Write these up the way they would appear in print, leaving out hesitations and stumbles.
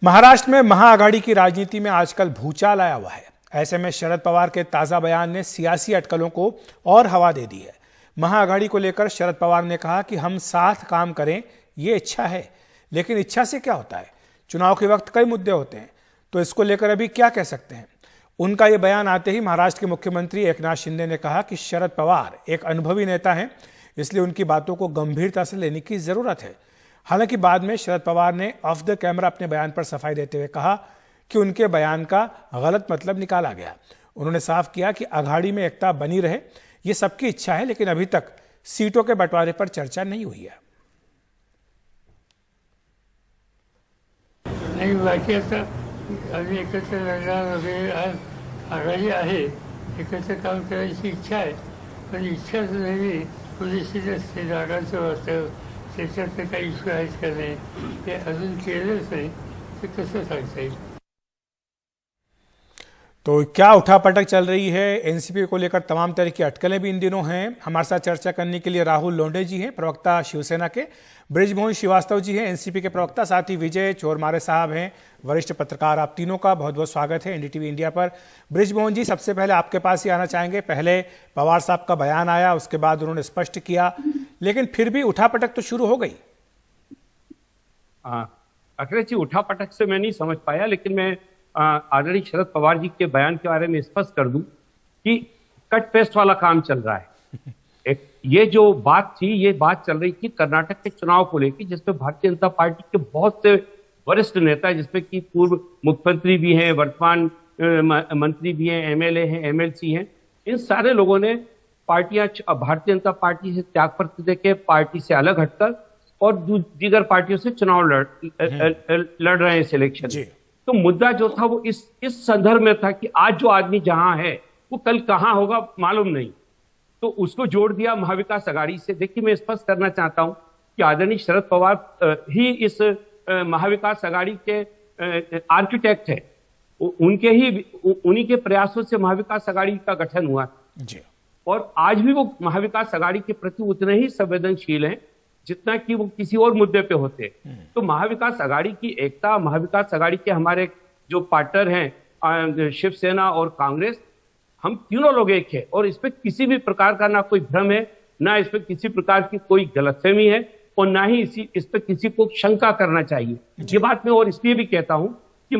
महाराष्ट्र में महाआघाड़ी की राजनीति में आजकल भूचाल आया हुआ है। ऐसे में शरद पवार के ताजा बयान ने सियासी अटकलों को और हवा दे दी है। महाआघाड़ी को लेकर शरद पवार ने कहा कि हम साथ काम करें, ये इच्छा है, लेकिन इच्छा से क्या होता है? चुनाव के वक्त कई मुद्दे होते हैं, तो इसको लेकर अभी क्या कह सकते हैं? उनका ये बयान आते ही महाराष्ट्र के मुख्यमंत्री एकनाथ शिंदे ने कहा कि शरद पवार एक अनुभवी नेता हैं, इसलिए उनकी बातों को गंभीरता से लेने की जरूरत है। हालांकि बाद में शरद पवार ने ऑफ द कैमरा अपने बयान पर सफाई देते हुए कहा कि उनके बयान का गलत मतलब निकाला गया। उन्होंने साफ किया कि अघाड़ी में एकता बनी रहे, ये सबकी इच्छा है, लेकिन अभी तक सीटों के बंटवारे पर चर्चा नहीं हुई है। नाही, बाकी आता आम्ही एकत्र लढणार वगैरे आज आघाडी आहे, एकत्र काम करायची इच्छा आहे, पण इच्छाच नेहमी पुरेशी नसते. जागांचं वास्तव त्याच्यात काही इश्यू आहेत का नाही ते अजून केलंच नाही, ते कसं सांगता येईल? तो क्या उठापटक चल रही है? एनसीपी को लेकर तमाम तरह की अटकलें भी इन दिनों हैं। हमारे साथ चर्चा करने के लिए राहुल लोंढे जी हैं, प्रवक्ता शिवसेना के, बृजमोहन श्रीवास्तव जी हैं, एनसीपी के प्रवक्ता, साथ ही विजय चोरमारे साहब हैं, वरिष्ठ पत्रकार। आप तीनों का बहुत बहुत स्वागत है एनडीटीवी इंडिया पर। बृजमोहन जी, सबसे पहले आपके पास ही आना चाहेंगे। पहले पवार साहब का बयान आया, उसके बाद उन्होंने स्पष्ट किया, लेकिन फिर भी उठापटक तो शुरू हो गई। अखिलेश जी, उठापटक से मैं नहीं समझ पाया, लेकिन मैं आदरणीय शरद पवार जी के बयान के बारे में स्पष्ट कर दूं कि कट पेस्ट वाला काम चल रहा है। ये जो बात थी, ये बात चल रही थी कर्नाटक के चुनाव को लेकर, जिसमें भारतीय जनता पार्टी के बहुत से वरिष्ठ नेता, जिसमें कि पूर्व मुख्यमंत्री भी हैं, वर्तमान मंत्री भी हैं, एमएलए हैं, एमएलसी हैं, इन सारे लोगों ने पार्टियां भारतीय जनता पार्टी से त्यागपत्र देके पार्टी से अलग हटकर और दीगर पार्टियों से चुनाव लड़ रहे हैं सिलेक्शन। तो मुद्दा जो था वो इस संदर्भ में था कि आज जो आदमी जहां है वो कल कहां होगा मालूम नहीं, तो उसको जोड़ दिया महाविकास अघाड़ी से। देखिए, मैं स्पष्ट करना चाहता हूं कि आदरणीय शरद पवार ही इस महाविकास अघाड़ी के आर्किटेक्ट है। उन्हीं के प्रयासों से महाविकास अघाड़ी का गठन हुआ जी। और आज भी वो महाविकास अघाड़ी के प्रति उतने ही संवेदनशील हैं जितना कि वो किसी और मुद्दे पे होते। तो महाविकास अघाड़ी की एकता, महाविकास अघाड़ी के हमारे जो पार्टनर हैं शिवसेना और कांग्रेस, हम तीनों लोग एक है, और इस पे किसी भी प्रकार का ना कोई भ्रम है, ना इस पे किसी प्रकार की कोई गलतफहमी है, और ना ही इस पे किसी को शंका करना चाहिए। ये बात मैं और इसलिए भी कहता हूं कि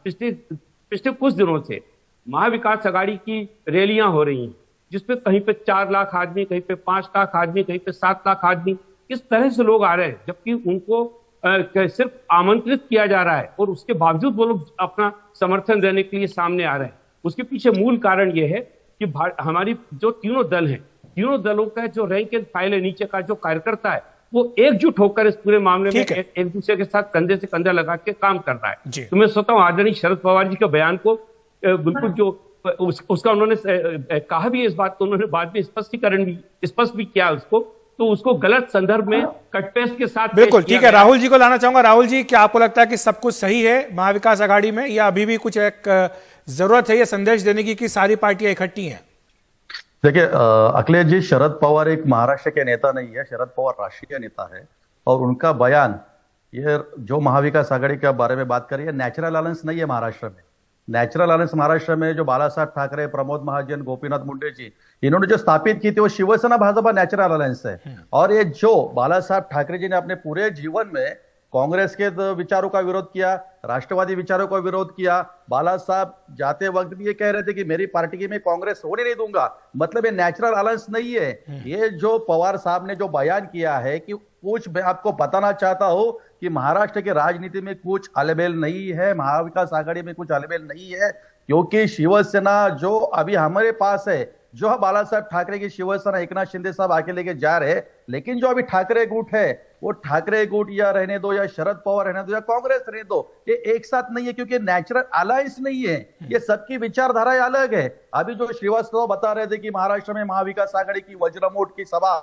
पिछले कुछ दिनों से महाविकास अघाड़ी की रैलियां हो रही हैं, जिसपे कहीं पे 4 लाख आदमी, कहीं पे 5 लाख आदमी, कहीं पे 7 लाख आदमी, इस तरह से लोग आ रहे हैं, जबकि उनको सिर्फ आमंत्रित किया जा रहा है और उसके बावजूद वो लोग अपना समर्थन देने के लिए सामने आ रहे हैं। उसके पीछे मूल कारण ये है कि हमारी जो तीनों दल हैं, तीनों दलों का जो रैंक एंड फाइल है, नीचे का जो कार्यकर्ता है, वो एकजुट होकर इस पूरे मामले में एक दूसरे के साथ कंधे से कंधा लगा के काम कर रहा है। तो मैं सोचता हूँ आदरणीय शरद पवार जी के बयान को बिल्कुल जो उसका उन्होंने कहा भी, इस बात को उन्होंने बाद में स्पष्ट भी किया उसको, तो उसको गलत संदर्भ में कटपेस्ट के साथ बिल्कुल ठीक है। राहुल जी को लाना चाहूंगा। राहुल जी, क्या आपको लगता है कि सब कुछ सही है महाविकास अघाड़ी में, या अभी भी कुछ एक जरूरत है ये संदेश देने की कि सारी पार्टियां इकट्ठी हैं? देखिए अखिलेश जी, शरद पवार एक महाराष्ट्र के नेता नहीं है, शरद पवार राष्ट्रीय नेता है, और उनका बयान, ये जो महाविकास आघाड़ी के बारे में बात करिए, नेचुरल अलायंस नहीं है महाराष्ट्र में। नेचुरल अलायंस महाराष्ट्र में जो बाला साहब ठाकरे, प्रमोद महाजन, गोपीनाथ मुंडे जी, इन्होंने जो स्थापित की थी वो शिवसेना भाजपा नेचुरल अलायंस है। और ये जो बाला साहब ठाकरे जी ने अपने पूरे जीवन में कांग्रेस के विचारों का विरोध किया, राष्ट्रवादी विचारों का विरोध किया। बाला साहब जाते वक्त भी ये कह रहे थे कि मेरी पार्टी की मैं कांग्रेस होने नहीं दूंगा, मतलब ये नेचुरल अलायंस नहीं है। ये जो पवार साहब ने जो बयान किया है कि कुछ मैं आपको बताना चाहता हूं कि महाराष्ट्र की राजनीति में कुछ अलबेल नहीं है, महाविकास आघाड़ी में कुछ अलबेल नहीं है, क्योंकि शिवसेना जो अभी हमारे पास है, जो बाला साहब ठाकरे की शिवसेना एकनाथ शिंदे साहब आके लेके जा रहे हैं, लेकिन जो अभी ठाकरे गुट है, वो ठाकरे गुट या रहने दो, या शरद पवार रहने दो, या कांग्रेस रहने दो, ये एक साथ नहीं है, क्योंकि नेचुरल अलायंस नहीं है। ये सबकी विचारधारा अलग है। अभी जो श्रीवास्तव बता रहे थे कि महाराष्ट्र में महाविकास आघाड़ी की वज्रमूठ की सभा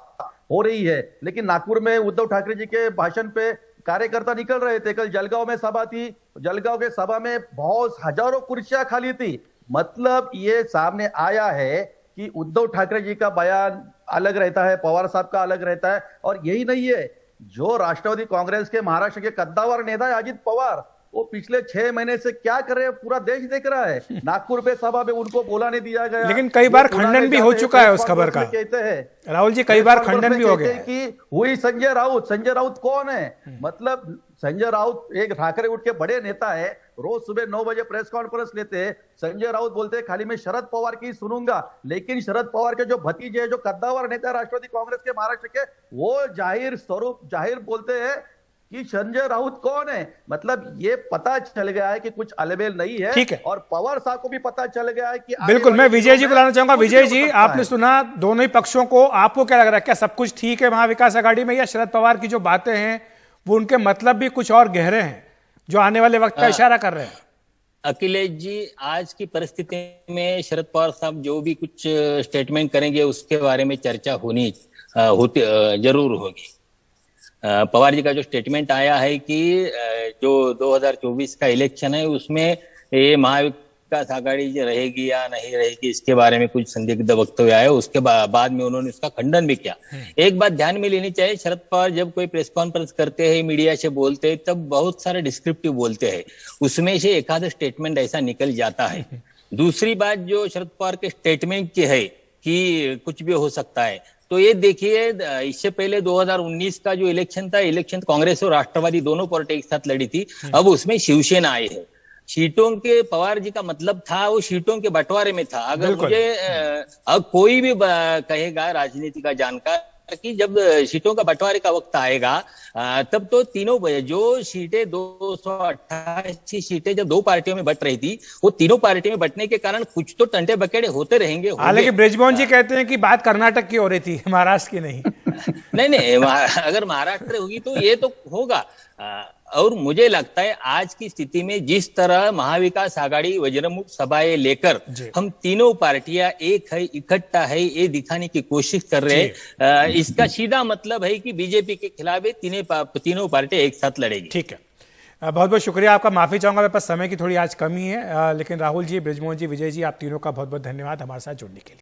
हो रही है, लेकिन नागपुर में उद्धव ठाकरे जी के भाषण पे कार्यकर्ता निकल रहे थे। कल जलगांव में सभा थी, जलगांव के सभा में बहुत हजारों कुर्सियां खाली थी। मतलब ये सामने आया है कि उद्धव ठाकरे जी का बयान अलग रहता है, पवार साहब का अलग रहता है। और यही नहीं है, जो राष्ट्रवादी कांग्रेस के महाराष्ट्र के कद्दावर नेता है अजित पवार, वो पिछले 6 महीने से क्या कर रहे हैं पूरा देश देख रहा है। नागपुर पे सभा में उनको बोला नहीं दिया गया, लेकिन कई बार खंडन भी हो चुका है उस खबर का। कहते हैं राहुल जी कई बार खंडन भी हो गया कि हुई संजय राउत कौन है? मतलब संजय राउत एक ठाकरे उठ के बड़े नेता है, रोज सुबह 9 बजे प्रेस कॉन्फ्रेंस लेते हैं। संजय राउत बोलते हैं खाली मैं शरद पवार की सुनूंगा, लेकिन शरद पवार के जो भतीजे है, जो कद्दावर नेता राष्ट्रवादी कांग्रेस के महाराष्ट्र के, वो जाहिर बोलते हैं कि संजय राउत कौन है। मतलब ये पता चल गया है कि कुछ अलबेल नहीं है। ठीक है। और पवार साहब को भी पता चल गया है कि बिल्कुल। मैं विजय जी को लाना चाहूंगा। विजय जी, आपने सुना दोनों ही पक्षों को, आपको क्या लग रहा है, क्या सब कुछ ठीक है महाविकास आघाड़ी में, या शरद पवार की जो बातें हैं वो उनके मतलब भी कुछ और गहरे हैं जो आने वाले वक्त का इशारा कर रहे हैं? अखिलेश जी, आज की परिस्थिति में शरद पवार साहब जो भी कुछ स्टेटमेंट करेंगे उसके बारे में चर्चा होनी जरूर होगी। पवार जी का जो स्टेटमेंट आया है कि जो 2024 का इलेक्शन है उसमें ये महाविकास आघाड़ी जो रहेगी या नहीं रहेगी, इसके बारे में कुछ संदिग्ध वक्तव्य आया। उसके बाद में उन्होंने उसका खंडन भी किया। एक बात ध्यान में लेनी चाहिए, शरद पवार जब कोई प्रेस कॉन्फ्रेंस करते हैं, मीडिया से बोलते हैं, तब बहुत सारे डिस्क्रिप्टिव बोलते हैं, उसमें से एक आधा स्टेटमेंट ऐसा निकल जाता है। दूसरी बात जो शरद पवार के स्टेटमेंट की है कि कुछ भी हो सकता है, तो ये देखिए, इससे पहले 2019 का जो इलेक्शन था, इलेक्शन कांग्रेस और राष्ट्रवादी दोनों पार्टी एक साथ लड़ी थी। अब उसमें शिवसेना आई है। सीटों के पवार जी का मतलब था वो सीटों के बंटवारे में था। अगर मुझे अब कोई भी कहेगा राजनीति का जानकार कि जब सीटों का बंटवारे का वक्त आएगा तब तो तीनों जो सीटें 288 सीटें जब दो पार्टियों में बट रही थी, वो तीनों पार्टियों में बटने के कारण कुछ तो टंटे बकेड़े होते रहेंगे। हालांकि बृजमोहन जी कहते हैं कि बात कर्नाटक की हो रही थी, महाराष्ट्र की नहीं। नहीं, अगर महाराष्ट्र होगी तो ये तो होगा। और मुझे लगता है आज की स्थिति में जिस तरह महाविकास आघाड़ी वज्रमुख सभाएं लेकर हम तीनों पार्टियां एक है, इकट्ठा है, ये दिखाने की कोशिश कर रहे हैं, इसका सीधा मतलब है कि बीजेपी के खिलाफ तीनों पार्टियां एक साथ लड़ेगी। ठीक है, बहुत बहुत शुक्रिया आपका। माफी चाहूंगा, मेरे पास समय की थोड़ी आज कमी है, लेकिन राहुल जी, बृजमोहन जी, विजय जी, आप तीनों का बहुत बहुत धन्यवाद हमारे साथ जुड़ने के लिए।